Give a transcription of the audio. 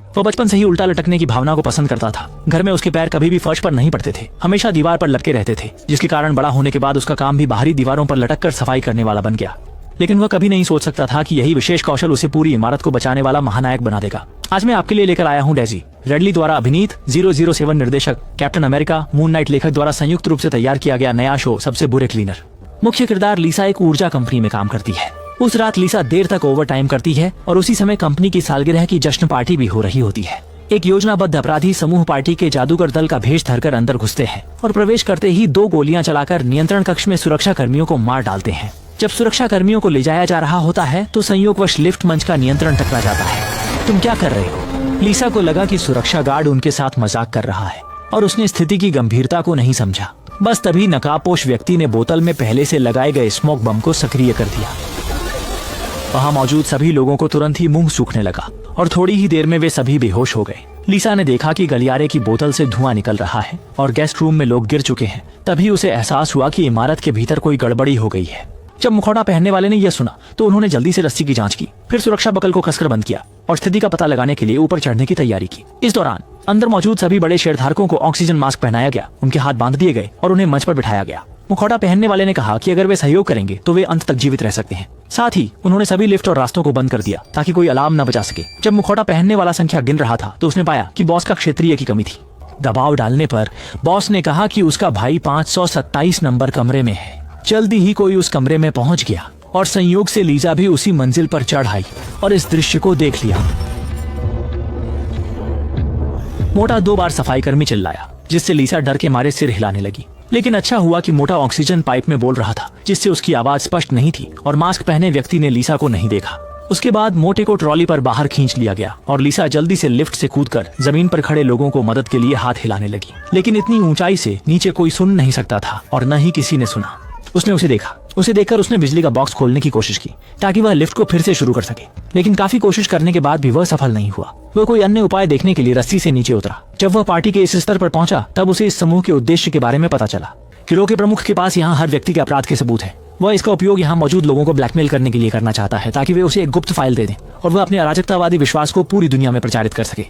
वो बचपन से ही उल्टा लटकने की भावना को पसंद करता था। घर में उसके पैर कभी भी फर्श पर नहीं पड़ते थे, हमेशा दीवार पर लटके रहते थे, जिसके कारण बड़ा होने के बाद उसका काम भी बाहरी दीवारों पर लटक कर सफाई करने वाला बन गया। लेकिन वह कभी नहीं सोच सकता था कि यही विशेष कौशल उसे पूरी इमारत को बचाने वाला महानायक बना देगा। आज मैं आपके लिए लेकर आया हूँ डेजी रेडली द्वारा अभिनीत 007 निर्देशक कैप्टन अमेरिका मून नाइट लेखक द्वारा संयुक्त रूप से तैयार किया गया नया शो सबसे बुरे क्लीनर। मुख्य किरदार लिसा एक ऊर्जा कंपनी में काम करती है। उस रात लिसा देर तक ओवर टाइम करती है और उसी समय कंपनी की सालगिरह की जश्न पार्टी भी हो रही होती है। एक योजनाबद्ध अपराधी समूह पार्टी के जादूगर दल का भेष धरकर अंदर घुसते हैं और प्रवेश करते ही 2 गोलियां चलाकर नियंत्रण कक्ष में सुरक्षा कर्मियों को मार डालते हैं। जब सुरक्षा कर्मियों को ले जाया जा रहा होता है तो संयोगवश लिफ्ट मंच का नियंत्रण टकरा जाता है। तुम क्या कर रहे हो? लिसा को लगा कि सुरक्षा गार्ड उनके साथ मजाक कर रहा है और उसने स्थिति की गंभीरता को नहीं समझा। बस तभी नकाबपोश व्यक्ति ने बोतल में पहले से लगाए गए स्मोक बम को सक्रिय कर दिया। वहाँ मौजूद सभी लोगों को तुरंत ही मुंह सूखने लगा और थोड़ी ही देर में वे सभी बेहोश हो गए। लिसा ने देखा कि गलियारे की बोतल से धुआं निकल रहा है और गेस्ट रूम में लोग गिर चुके हैं। तभी उसे एहसास हुआ कि इमारत के भीतर कोई गड़बड़ी हो गई है। जब मुखौटा पहनने वाले ने यह सुना तो उन्होंने जल्दी से रस्सी की जांच की, फिर सुरक्षा बकल को कसकर बंद किया और स्थिति का पता लगाने के लिए ऊपर चढ़ने की तैयारी की। इस दौरान अंदर मौजूद सभी बड़े शेयरधारकों को ऑक्सीजन मास्क पहनाया गया, उनके हाथ बांध दिए गए और उन्हें मंच पर बिठाया गया। मुखौटा पहनने वाले ने कहा कि अगर वे सहयोग करेंगे तो वे अंत तक जीवित रह सकते हैं। साथ ही उन्होंने सभी लिफ्ट और रास्तों को बंद कर दिया ताकि कोई अलार्म न बजा सके। जब मुखौटा पहनने वाला संख्या गिन रहा था तो उसने पाया कि बॉस का क्षेत्रीय की कमी थी। दबाव डालने पर बॉस ने कहा कि उसका भाई 527 नंबर कमरे में है। जल्दी ही कोई उस कमरे में पहुंच गया और संयोग से लीजा भी उसी मंजिल पर चढ़ आई और इस दृश्य को देख लिया। मोटा 2 बार सफाई कर्मी चिल्लाया, जिससे लीसा डर के मारे सिर हिलाने लगी। लेकिन अच्छा हुआ कि मोटा ऑक्सीजन पाइप में बोल रहा था, जिससे उसकी आवाज स्पष्ट नहीं थी और मास्क पहने व्यक्ति ने लीसा को नहीं देखा। उसके बाद मोटे को ट्रॉली पर बाहर खींच लिया गया और लीसा जल्दी से लिफ्ट से कूदकर जमीन पर खड़े लोगों को मदद के लिए हाथ हिलाने लगी। लेकिन इतनी ऊंचाई से नीचे कोई सुन नहीं सकता था और न ही किसी ने सुना। उसने उसे देखा। उसे देखकर उसने बिजली का बॉक्स खोलने की कोशिश की ताकि वह लिफ्ट को फिर से शुरू कर सके, लेकिन काफी कोशिश करने के बाद भी वह सफल नहीं हुआ। वह कोई अन्य उपाय देखने के लिए रस्सी से नीचे उतरा। जब वह पार्टी के इस स्तर पर पहुंचा तब उसे इस समूह के उद्देश्य के बारे में पता चला। गिरोह के प्रमुख के पास यहाँ हर व्यक्ति के अपराध के सबूत है। वह इसका उपयोग यहाँ मौजूद लोगों को ब्लैकमेल करने के लिए करना चाहता है ताकि वे उसे एक गुप्त फाइल दे दें और वह अपने अराजकतावादी विश्वास को पूरी दुनिया में प्रचारित कर सके।